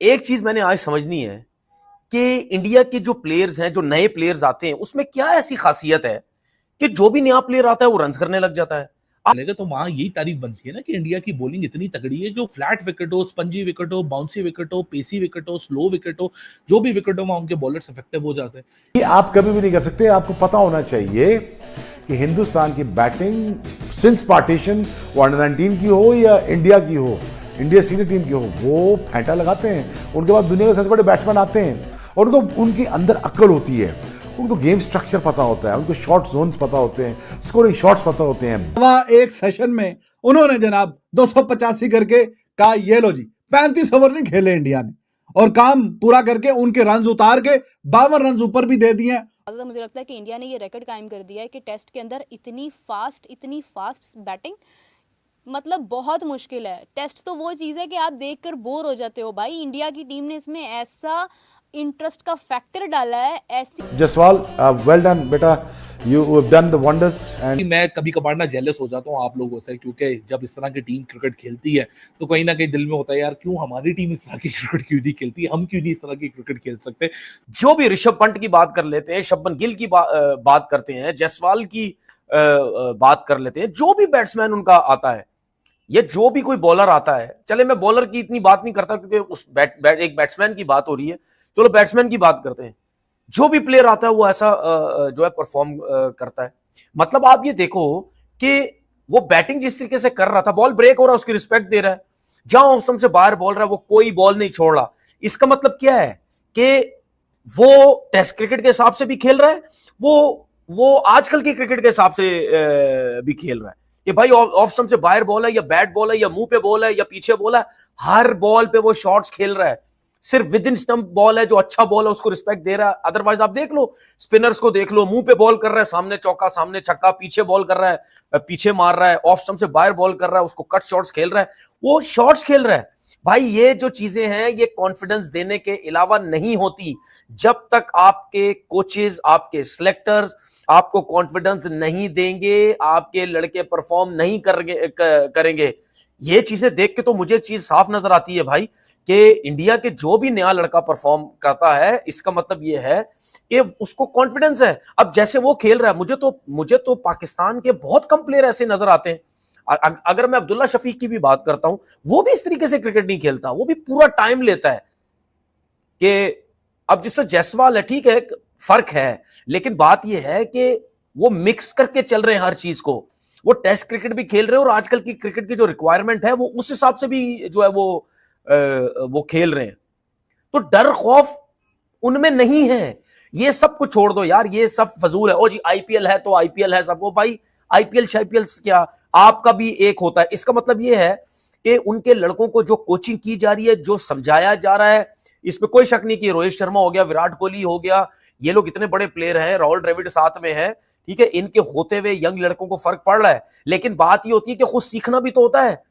एक चीज मैंने आज समझनी है कि इंडिया के जो प्लेयर्स हैं, जो नए प्लेयर्स आते हैं, उसमें क्या ऐसी खासियत है कि जो भी नया प्लेयर आता है वो रन करने लग जाता है। तो वहां यही तारीफ बनती है ना कि इंडिया की बॉलिंग इतनी तगड़ी है, जो फ्लैट विकेट हो, स्पंजी विकेट हो, बाउंसी विकेट हो, पेसी विकेट हो, स्लो विकेट हो, जो भी विकेट हो वहां उनके बॉलर्स इफेक्टिव हो जाते हैं। ये आप कभी भी नहीं कर सकते। आपको पता होना चाहिए कि हिंदुस्तान की बैटिंग सिंस पार्टीशन वो अंडर 19 की हो या इंडिया की हो, इंडिया सीनियर टीम की हो, वो फेंटा लगाते हैं। उनके बाद दुनिया के सबसे बड़े बैट्समैन आते हैं और उनको उनकी अंदर अक्ल होती है, उनको गेम स्ट्रक्चर पता होता है, उनको शॉर्ट जोन्स पता होते हैं, स्कोरिंग शॉट्स पता होते हैं। एक सेशन में उन्होंने जनाब 285 करके कहा ये लो जी 35 ओवर नहीं खेले इंडिया ने, और काम पूरा करके उनके रन उतार के 52 रन ऊपर भी दे दिए। मुझे लगता है कि इंडिया ने ये रिकॉर्ड कायम कर दिया है कि टेस्ट के अंदर इतनी फास्ट बैटिंग मतलब बहुत मुश्किल है। टेस्ट तो वो चीज़ है कि आप देखकर बोर हो जाते हो। भाई इंडिया की टीम ने इसमें ऐसा इंटरेस्ट का फैक्टर डाला है। ऐसी जसवाल, वेल डन बेटा, you have done the wonders. And मैं कभी कभार ना जेलस हो जाता हूँ आप लोगों से, क्योंकि जब इस तरह की टीम क्रिकेट खेलती है तो कहीं ना कहीं दिल में होता है यार क्यों हमारी टीम इस तरह की क्रिकेट क्यों नहीं खेलती, हम क्यों नहीं इस तरह की क्रिकेट खेल सकते। जो भी ऋषभ पंत की बात कर लेते हैं, शुभमन गिल की बात करते हैं, जायसवाल की बात कर लेते हैं, जो भी बैट्समैन उनका आता है, ये जो भी कोई बॉलर आता है, चले मैं बॉलर की इतनी बात नहीं करता क्योंकि उस एक बैट्समैन की बात हो रही है, चलो बैट्समैन की बात करते हैं। जो भी प्लेयर आता है वो ऐसा जो है परफॉर्म करता है। मतलब आप ये देखो कि वो बैटिंग जिस तरीके से कर रहा था, बॉल ब्रेक हो रहा है उसकी रिस्पेक्ट दे रहा है, जहां ऑफ स्टंप से बाहर बॉल रहा है वो कोई बॉल नहीं छोड़ रहा। इसका मतलब क्या है कि वो टेस्ट क्रिकेट के हिसाब से भी खेल रहा है, वो आजकल की क्रिकेट के हिसाब से भी खेल रहा है कि भाई ऑफ स्टंप से बाहर बॉल है या बैट बॉल है या मुंह पे बॉल है या पीछे बॉल है, हर बॉल पे वो शॉट्स खेल रहा है। सिर्फ विद इन स्टंप बॉल है जो अच्छा बॉल है उसको रिस्पेक्ट दे रहा है। अदरवाइज आप देख लो, स्पिनर्स को देख लो, मुंह पे बॉल कर रहा है, सामने चौका सामने छक्का, पीछे बॉल कर रहा है, पीछे मार रहा है, ऑफ स्टंप से बाहर बॉल कर रहा है, उसको कट शॉट्स खेल रहा है, वो शॉट्स खेल रहा है। भाई ये जो चीजें हैं ये कॉन्फिडेंस देने के अलावा नहीं होती जब तक आपके कोचेज, आपके सिलेक्टर्स आपको कॉन्फिडेंस नहीं देंगे, आपके लड़के परफॉर्म नहीं करेंगे। ये चीजें देख के तो मुझे एक चीज साफ नजर आती है भाई कि इंडिया के जो भी नया लड़का परफॉर्म करता है, इसका मतलब ये है कि उसको कॉन्फिडेंस है। अब जैसे वो खेल रहा है, मुझे तो पाकिस्तान के बहुत कम प्लेयर ऐसे नजर आते हैं। अगर मैं अब्दुल्ला शफीक की भी बात करता हूं, वो भी इस तरीके से क्रिकेट नहीं खेलता, वो भी पूरा टाइम लेता है कि अब जिससे जायसवाल है, ठीक है फर्क है, लेकिन बात यह है कि वो मिक्स करके चल रहे हैं हर चीज को। वो टेस्ट क्रिकेट भी खेल रहे हैं और आजकल की क्रिकेट की जो रिक्वायरमेंट है वो उस हिसाब से भी जो है वो खेल रहे हैं। तो डर खौफ उनमें नहीं है। ये सब कुछ छोड़ दो यार, ये सब फजूल है। ओ जी आईपीएल है तो आईपीएल है, सबको भाई आईपीएल शाईपीएल क्या, आपका भी एक होता है। इसका मतलब ये है कि उनके लड़कों को जो कोचिंग की जा रही है, जो समझाया जा रहा है, इसमें कोई शक नहीं कि रोहित शर्मा हो गया, विराट कोहली हो गया, ये लोग इतने बड़े प्लेयर हैं, राहुल द्रविड़ साथ में है, ठीक है, इनके होते हुए यंग लड़कों को फर्क पड़ रहा है। लेकिन बात ये होती है कि खुद सीखना भी तो होता है।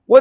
वो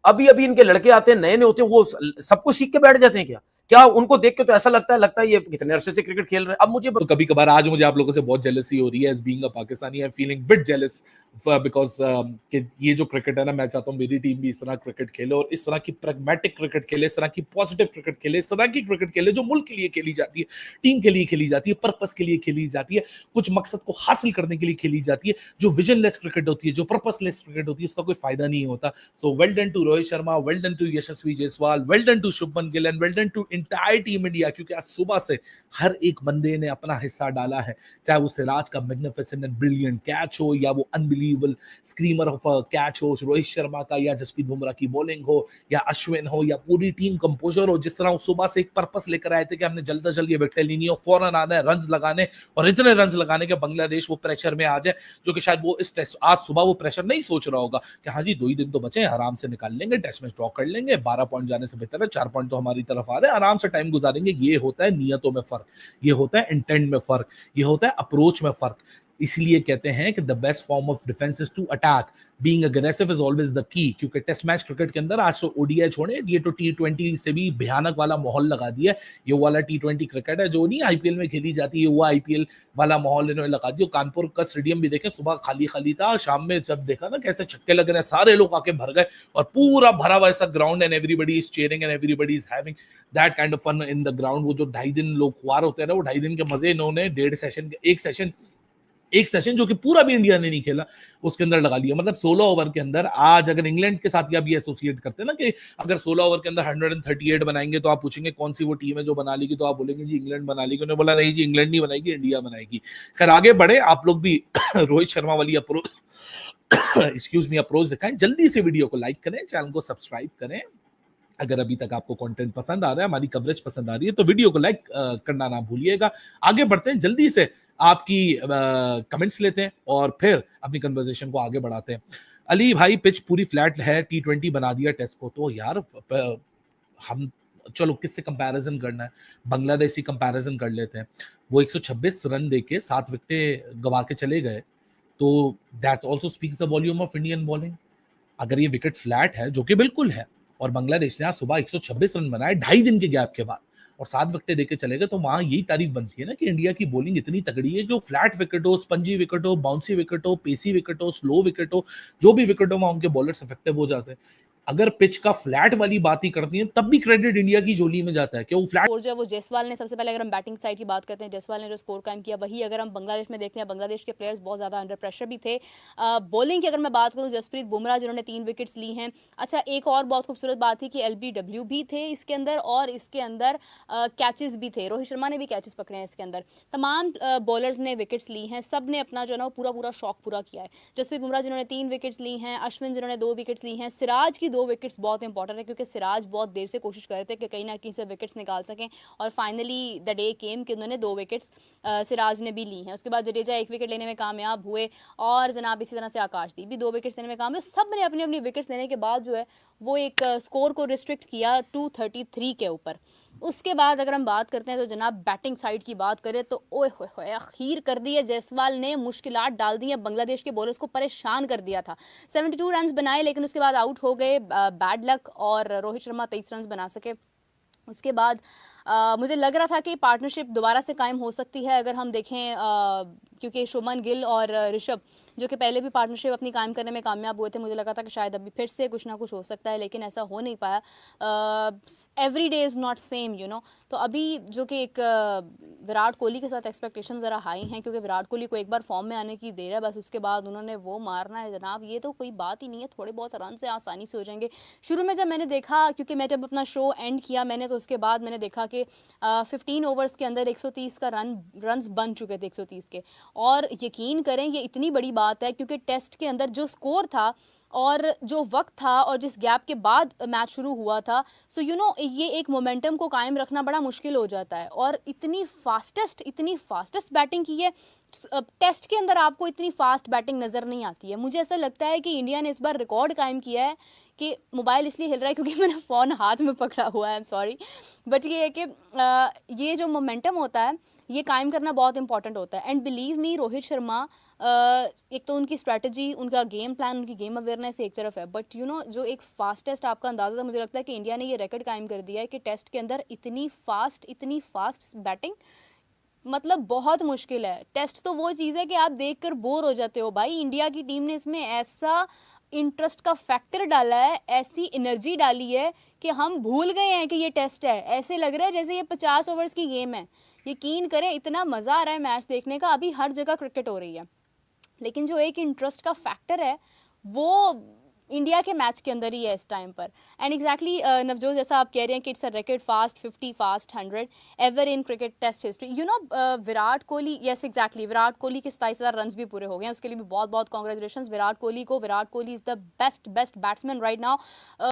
अभी अभी इनके लड़के आते हैं, नए नए होते हैं, वो सब कुछ सीख के बैठ जाते हैं क्या उनको देख के तो ऐसा लगता है ये कितने अरसे से क्रिकेट खेल रहे हैं। अब मुझे तो कभी कभार आज मुझे आप लोगों से बहुत जेलसी हो रही है, as being a Pakistani I am feeling bit jealous because कि ये जो क्रिकेट है ना, मैं चाहता हूँ मेरी टीम भी इस तरह क्रिकेट खेले और इस तरह की प्रैग्मेटिक क्रिकेट खेले, इस तरह की पॉजिटिव क्रिकेट खेले, इस तरह की क्रिकेट खेले जो मुल्क के लिए खेली जाती है, टीम के लिए खेली जाती है, पर्पस के लिए खेली जाती है, कुछ मकसद को हासिल करने के लिए खेली जाती है। जो विजनलेस क्रिकेट होती है, जो पर्पसलेस क्रिकेट होती है, उसका कोई फायदा नहीं होता। So well done to Rohit Sharma, well done to Yashasvi Jaiswal, well done to Shubman Gill and well done to entire team India, क्योंकि आज सुबह से हर एक बंदे ने अपना हिस्सा डाला है, चाहे वो सिराज का मैग्निफिसेंट एंड ब्रिलियंट कैच हो या वो unbelievable screamer of a catch हो रोहित शर्मा का, या जसप्रीत बुमराह की बॉलिंग हो, या अश्विन हो, या पूरी टीम कंपोजर हो। जिस तरह वो सुबह से एक पर्पस लेकर आए थे कि हमने जल्द से जल्द ये विकेट लेनी हो, फौरन आना है, रन्स लगाने, और इतने रन्स लगाने के बांग्लादेश वो प्रेशर में आ जाए, जो कि शायद वो इस टेस्ट आज सुबह वो प्रेशर नहीं सोच रहा होगा कि हाँ जी 2 ही दिन तो बचे हैं, आराम से निकाल लेंगे, टेस्ट मैच ड्रॉ कर लेंगे, 12 पॉइंट जाने से बेहतर है 4 पॉइंट तो हमारी तरफ आ रहे हैं, आराम से टाइम गुजारेंगे। ये होता है नियतों में फर्क, ये होता है इंटेंट में फर्क, ये होता है अप्रोच में फर्क। इसलिए कहते हैं कि the best form of defence is to attack, being aggressive is always the key. क्योंकि टेस्ट मैच क्रिकेट के अंदर आज तो ओडीआई छोड़े, ये तो T20 से भी भयानक वाला माहौल लगा दिया। ये वाला T20 क्रिकेट है जो नहीं आईपीएल में खेली जाती है, वो आईपीएल वाला माहौल इन्होंने लगा दिया। कानपुर का स्टेडियम भी देखें, सुबह खाली खाली था, शाम में जब देखा ना कैसे छक्के लग रहे हैं, सारे लोग आके भर गए और पूरा भरा हुआ ऐसा ground, and everybody is cheering and everybody is having that kind of fun in the ground. वो जो 2.5 दिन लोग खुआर होते हैं ना, वो 2.5 दिन के मजे इन्होंने 1.5 सेशन, एक सेशन जो कि पूरा भी इंडिया ने नहीं खेला, उसके अंदर लगा लिया। मतलब 16 ओवर के अंदर, आज अगर इंग्लैंड के साथ भी एसोसिएट करते हैं ना कि अगर 16 ओवर के अंदर 138 बनाएंगे, तो आप पूछेंगे कौन सी वो टीम है जो बना लेगी, तो आप बोलेंगे जी इंग्लैंड बना लेगी। उन्होंने बोला नहीं जी, इंग्लैंड नहीं बनाएगी, इंडिया बनाएगी। खैर आगे बढ़े, आप लोग भी रोहित शर्मा वाली अप्रोच एक्सक्यूज मी अप्रोच दिखाएं। जल्दी से वीडियो को लाइक करें, चैनल को सब्सक्राइब करें। अगर अभी तक आपको कंटेंट पसंद आ रहा है, हमारी कवरेज पसंद आ रही है, तो वीडियो को लाइक करना ना भूलिएगा। आगे बढ़ते हैं, जल्दी से आपकी कमेंट्स लेते हैं और फिर अपनी कन्वर्सेशन को आगे बढ़ाते हैं। अली भाई, पिच पूरी फ्लैट है, T20 बना दिया टेस्ट को, तो यार हम चलो किससे कंपैरिजन करना है, बांग्लादेश ही कंपैरिजन कर लेते हैं। वो 126 रन देके 7 विकेटें गवा के चले गए, तो that also speaks the volume of Indian bowling. अगर ये विकेट फ्लैट है, जो कि बिल्कुल है, और बांग्लादेश ने आज सुबह 126 रन बनाए 2.5 दिन के गैप के बाद और 7 विकेटें देके चले गए, तो वहां यही तारीफ बनती है ना कि इंडिया की बॉलिंग इतनी तगड़ी है, जो फ्लैट विकेट हो, स्पंजी विकेट हो, बाउंसी विकेट हो, पेसी विकेट हो, स्लो विकेट हो, जो भी विकेट हो, वहां उनके बॉलर्स इफेक्टिव हो जाते हैं। अगर पिच का फ्लैट वाली बात ही करती है, तब भी क्रेडिट इंडिया की झोली में जाता है कि वो फ्लैट और जो है वो जायसवाल ने, सबसे पहले अगर हम बैटिंग साइड की बात करते हैं, जायसवाल ने जो स्कोर कायम किया, वही अगर हम बांग्लादेश में देखते हैं, बांग्लादेश के प्लेयर्स बहुत ज़्यादा अंडर प्रेशर भी थे। बॉलिंग की अगर मैं बात करूं, जसप्रीत बुमराह जिन्होंने 3 विकेट्स ली हैं। अच्छा, एक और बहुत खूबसूरत बात थी कि LBW भी थे इसके अंदर, और इसके अंदर कैचेस भी थे। रोहित शर्मा ने भी कैचेस पकड़े हैं इसके अंदर। तमाम बॉलर्स ने विकेट्स ली हैं, सब ने अपना जो है ना पूरा शौक पूरा किया है। जसप्रीत बुमराह जिन्होंने 3 विकेट्स ली हैं, अश्विन जिन्होंने 2 विकेट्स ली हैं, सिराज की 2 विकेट्स बहुत इंपॉर्टेंट है, क्योंकि सिराज बहुत देर से कोशिश कर रहे थे कि कहीं ना कहीं से विकेट्स निकाल सकें, और फाइनली द डे केम कि उन्होंने 2 विकेट्स सिराज ने भी ली हैं। उसके बाद जडेजा 1 विकेट लेने में कामयाब हुए, और जनाब इसी तरह से आकाशदीप भी 2 विकेट्स लेने में कामयाब। सब ने अपनी अपनी विकेट्स लेने के बाद जो है वो एक स्कोर को रिस्ट्रिक्ट किया 233 के ऊपर। उसके बाद अगर हम बात करते हैं तो जनाब बैटिंग साइड की बात करें तो ओए होए अखीर कर दी है जायसवाल ने, मुश्किलात डाल दी है, बांग्लादेश के बॉलर्स को परेशान कर दिया था। 72 रन बनाए, लेकिन उसके बाद आउट हो गए, बैड लक, और रोहित शर्मा 23 रन बना सके। उसके बाद मुझे लग रहा था कि पार्टनरशिप दोबारा से कायम हो सकती है अगर हम देखें, क्योंकि शुभमन गिल और ऋषभ जो कि पहले भी पार्टनरशिप अपनी कायम करने में कामयाब हुए थे, मुझे लगा था कि शायद अभी फिर से कुछ ना कुछ हो सकता है, लेकिन ऐसा हो नहीं पाया। Every day is not same, you know. तो अभी जो कि एक विराट कोहली के साथ एक्सपेक्टेशन ज़रा हाई हैं, क्योंकि विराट कोहली को एक बार फॉर्म में आने की देर है, बस उसके बाद उन्होंने वो मारना है जनाब। ये तो कोई बात ही नहीं है, थोड़े बहुत रन से आसानी से हो जाएंगे। शुरू में जब मैंने देखा, क्योंकि मैं जब अपना शो एंड किया मैंने, तो उसके बाद मैंने देखा कि 15 ओवर्स के अंदर 130 का रन्स बन चुके थे, 130 के। और यकीन करें ये इतनी बड़ी बात है, क्योंकि टेस्ट के अंदर जो स्कोर था और जो वक्त था और जिस गैप के बाद मैच शुरू हुआ था, सो यू नो ये एक मोमेंटम को कायम रखना बड़ा मुश्किल हो जाता है। और इतनी फास्टेस्ट बैटिंग की है टेस्ट के अंदर, आपको इतनी फास्ट बैटिंग नज़र नहीं आती है। मुझे ऐसा लगता है कि इंडिया ने इस बार रिकॉर्ड कायम किया है, कि मोबाइल इसलिए हिल रहा है क्योंकि मैंने फ़ोन हाथ में पकड़ा हुआ है, आई एम सॉरी, बट ये है कि ये जो मोमेंटम होता है ये कायम करना बहुत इंपॉर्टेंट होता है। And believe me, Rohit Sharma, एक तो उनकी स्ट्रैटेजी, उनका गेम प्लान, उनकी गेम अवेयरनेस एक तरफ है, बट यू नो जो एक फास्टेस्ट आपका अंदाज़ा था, मुझे लगता है कि इंडिया ने ये रिकॉर्ड कायम कर दिया है कि टेस्ट के अंदर इतनी फास्ट बैटिंग, मतलब बहुत मुश्किल है। टेस्ट तो वो चीज़ है कि आप देखकर बोर हो जाते हो भाई। इंडिया की टीम ने इसमें ऐसा इंटरेस्ट का फैक्टर डाला है, ऐसी एनर्जी डाली है कि हम भूल गए हैं कि ये टेस्ट है। ऐसे लग रहा है जैसे ये 50 ओवर्स की गेम है। यकीन करें, इतना मज़ा आ रहा है मैच देखने का। अभी हर जगह क्रिकेट हो रही है, लेकिन जो एक इंटरेस्ट का फैक्टर है वो इंडिया के मैच के अंदर ही है इस टाइम पर। एंड एग्जैक्टली नवजोत, जैसा आप कह रहे हैं कि it's a record fast 50 fast 100 ever in cricket test history. You know Virat Kohli, yes exactly, Virat Kohli के 27,000 रन भी पूरे हो गए हैं, उसके लिए भी बहुत बहुत कॉन्ग्रेचुलेशन विराट कोहली को। Virat Kohli is the best batsman right now.